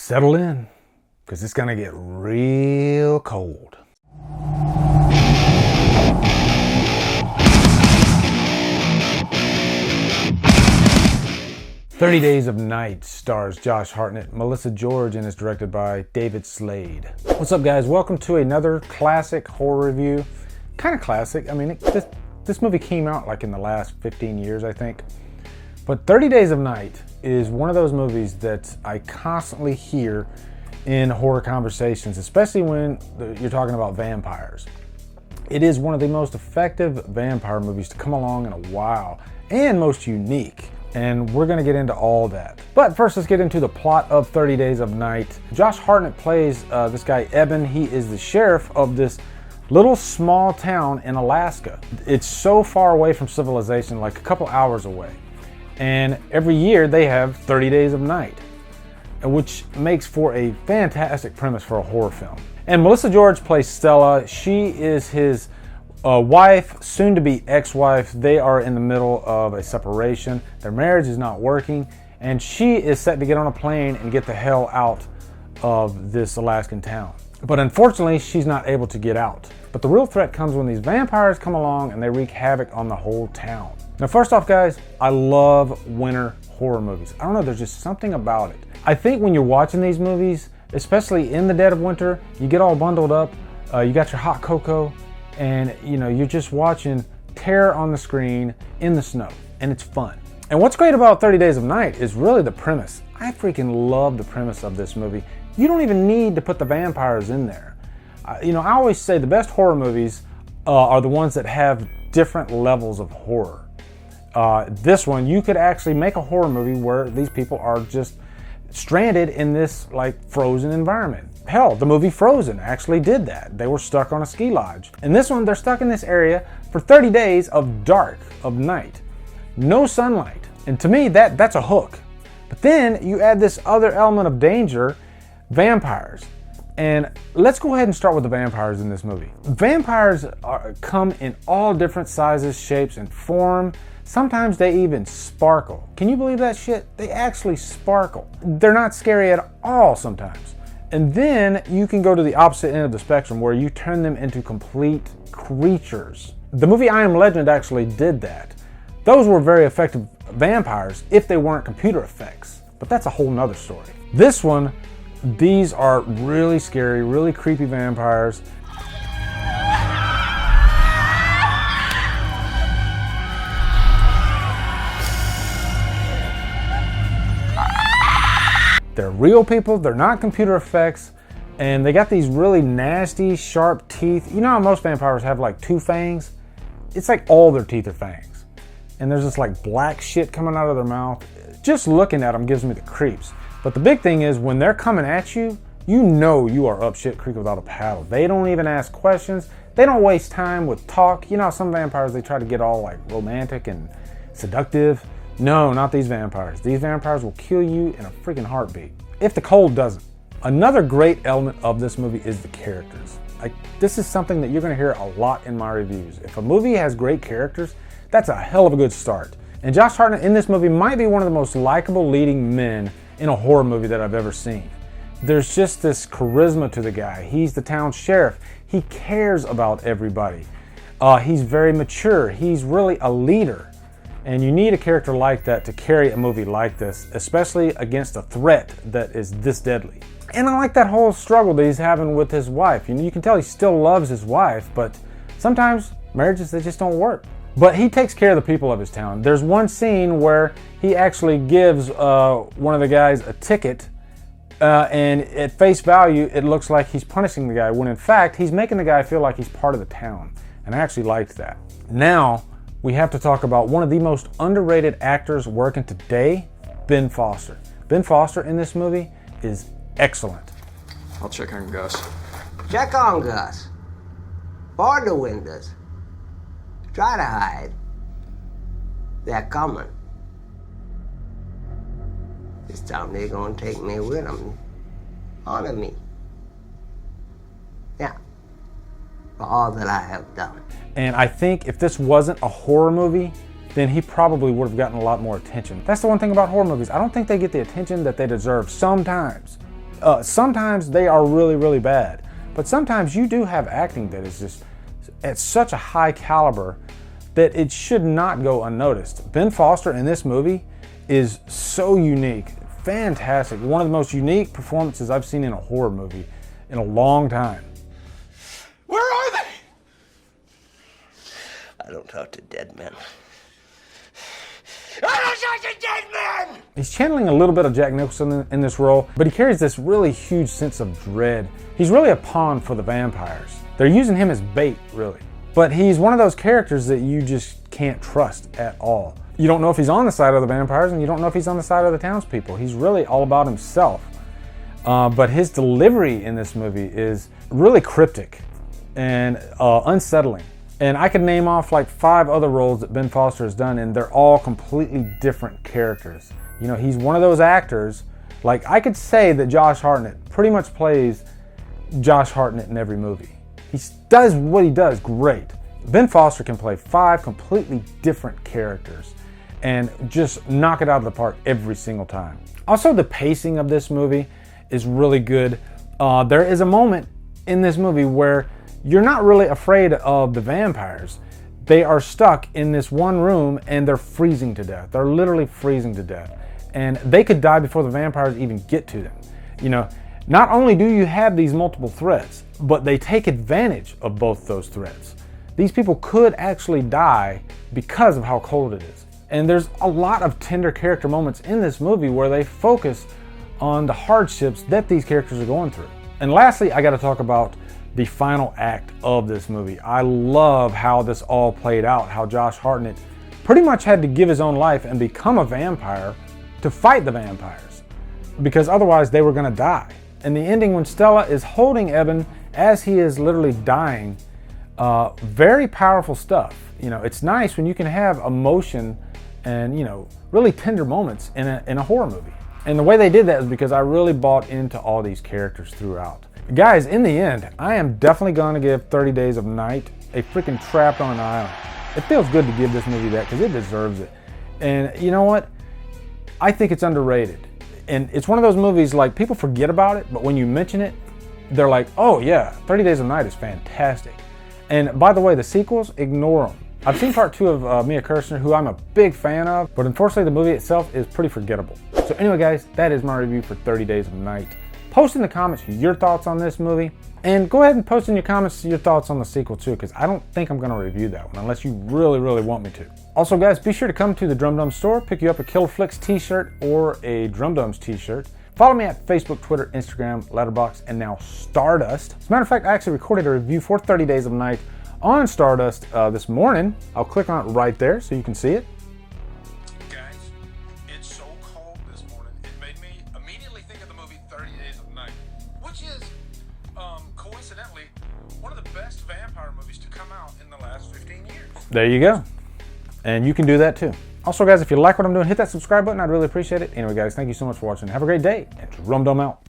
Settle in, because it's gonna get real cold. "30 Days of Night" stars Josh Hartnett, Melissa George, and is directed by David Slade. What's up, guys? Welcome to another classic horror review. Kind of classic. I mean, this movie came out like in the last 15 years, I think. But 30 Days of Night is one of those movies that I constantly hear in horror conversations, especially when you're talking about vampires. It is one of the most effective vampire movies to come along in a while, and most unique. And we're gonna get into all that. But first, let's get into the plot of 30 Days of Night. Josh Hartnett plays this guy, Eben. He is the sheriff of this little small town in Alaska. It's so far away from civilization, like a couple hours away. And every year they have 30 Days of Night, which makes for a fantastic premise for a horror film. And Melissa George plays Stella. She is his wife, soon to be ex-wife. They are in the middle of a separation. Their marriage is not working, and she is set to get on a plane and get the hell out of this Alaskan town. But unfortunately, she's not able to get out. But the real threat comes when these vampires come along and they wreak havoc on the whole town. Now, first off, guys, I love winter horror movies. I don't know, there's just something about it. I think when you're watching these movies, especially in the dead of winter, you get all bundled up, you got your hot cocoa, and you're just watching terror on the screen in the snow, and it's fun. And what's great about 30 Days of Night is really the premise. I freaking love the premise of this movie. You don't even need to put the vampires in there. I always say the best horror movies are the ones that have different levels of horror. This one, you could actually make a horror movie where these people are just stranded in this like frozen environment. Hell, the movie Frozen actually did that. They were stuck on a ski lodge. In this one, they're stuck in this area for 30 days of dark, of night. No sunlight. And to me, that's a hook. But then you add this other element of danger, vampires. And let's go ahead and start with the vampires in this movie. Vampires come in all different sizes, shapes, and form. Sometimes they even sparkle. Can you believe that shit? They actually sparkle. They're not scary at all sometimes. And then you can go to the opposite end of the spectrum where you turn them into complete creatures. The movie I Am Legend actually did that. Those were very effective vampires if they weren't computer effects, but that's a whole nother story. This one, these are really scary, really creepy vampires. They're real people, they're not computer effects, and they got these really nasty, sharp teeth. You know how most vampires have like two fangs? It's like all their teeth are fangs. And there's this like black shit coming out of their mouth. Just looking at them gives me the creeps. But the big thing is when they're coming at you, you know you are up shit creek without a paddle. They don't even ask questions. They don't waste time with talk. You know how some vampires, they try to get all like romantic and seductive. No, not these vampires. These vampires will kill you in a freaking heartbeat, if the cold doesn't. Another great element of this movie is the characters. This is something that you're gonna hear a lot in my reviews. If a movie has great characters, that's a hell of a good start. And Josh Hartnett in this movie might be one of the most likable leading men in a horror movie that I've ever seen. There's just this charisma to the guy. He's the town sheriff. He cares about everybody. He's very mature. He's really a leader. And you need a character like that to carry a movie like this, especially against a threat that is this deadly. And I like that whole struggle that he's having with his wife. You can tell he still loves his wife, but sometimes marriages, they just don't work. But he takes care of the people of his town. There's one scene where he actually gives one of the guys a ticket, and at face value, it looks like he's punishing the guy, when in fact, he's making the guy feel like he's part of the town. And I actually liked that. Now, we have to talk about one of the most underrated actors working today, Ben Foster. Ben Foster in this movie is excellent. I'll check on Gus. Check on Gus. Bar the windows. Try to hide. They're coming. This time they're gonna take me with them. Honor me. Yeah. For all that I have done. And I think if this wasn't a horror movie, then he probably would have gotten a lot more attention. That's the one thing about horror movies. I don't think they get the attention that they deserve sometimes. Sometimes they are really, really bad. But sometimes you do have acting that is just at such a high caliber that it should not go unnoticed. Ben Foster in this movie is so unique, fantastic. One of the most unique performances I've seen in a horror movie in a long time. Where are they? I don't talk to dead men. I don't talk to dead men! He's channeling a little bit of Jack Nicholson in this role, but he carries this really huge sense of dread. He's really a pawn for the vampires. They're using him as bait, really. But he's one of those characters that you just can't trust at all. You don't know if he's on the side of the vampires, and you don't know if he's on the side of the townspeople. He's really all about himself. But his delivery in this movie is really cryptic and unsettling. And I could name off like 5 other roles that Ben Foster has done, and they're all completely different characters. You know, he's one of those actors, like I could say that Josh Hartnett pretty much plays Josh Hartnett in every movie. He does what he does great. Ben Foster can play 5 completely different characters and just knock it out of the park every single time. Also, the pacing of this movie is really good. There is a moment in this movie where you're not really afraid of the vampires. They are stuck in this one room and they're freezing to death. They're literally freezing to death. And they could die before the vampires even get to them. You know, not only do you have these multiple threats, but they take advantage of both those threats. These people could actually die because of how cold it is. And there's a lot of tender character moments in this movie where they focus on the hardships that these characters are going through. And lastly, I got to talk about the final act of this movie. I love how this all played out, how Josh Hartnett pretty much had to give his own life and become a vampire to fight the vampires, because otherwise they were going to die. And the ending when Stella is holding Eben as he is literally dying, very powerful stuff. You know, it's nice when you can have emotion and, you know, really tender moments in a horror movie. And the way they did that is because I really bought into all these characters throughout. Guys, in the end, I am definitely going to give 30 Days of Night a freaking Trapped on an Island. It feels good to give this movie that because it deserves it. And you know what? I think it's underrated. And it's one of those movies like people forget about it, but when you mention it, they're like, oh yeah, 30 Days of Night is fantastic. And by the way, the sequels, ignore them. I've seen part 2 of Mia Kirshner, who I'm a big fan of, but unfortunately the movie itself is pretty forgettable. So anyway guys, that is my review for 30 Days of Night. Post in the comments your thoughts on this movie, and go ahead and post in your comments your thoughts on the sequel too, because I don't think I'm going to review that one unless you really, really want me to. Also guys, be sure to come to the Drumdums store, pick you up a Killer Flicks t-shirt or a Drumdums t-shirt. Follow me at Facebook, Twitter, Instagram, Letterboxd, and now Stardust. As a matter of fact, I actually recorded a review for 30 Days of Night on Stardust this morning. I'll click on it right there so you can see it. Guys, it's so cold this morning, it made me immediately think of the movie 30 Days of Night, which is, coincidentally, one of the best vampire movies to come out in the last 15 years. There you go. And you can do that too. Also guys, if you like what I'm doing, hit that subscribe button. I'd really appreciate it. Anyway guys, thank you so much for watching. Have a great day, and Drumdum out.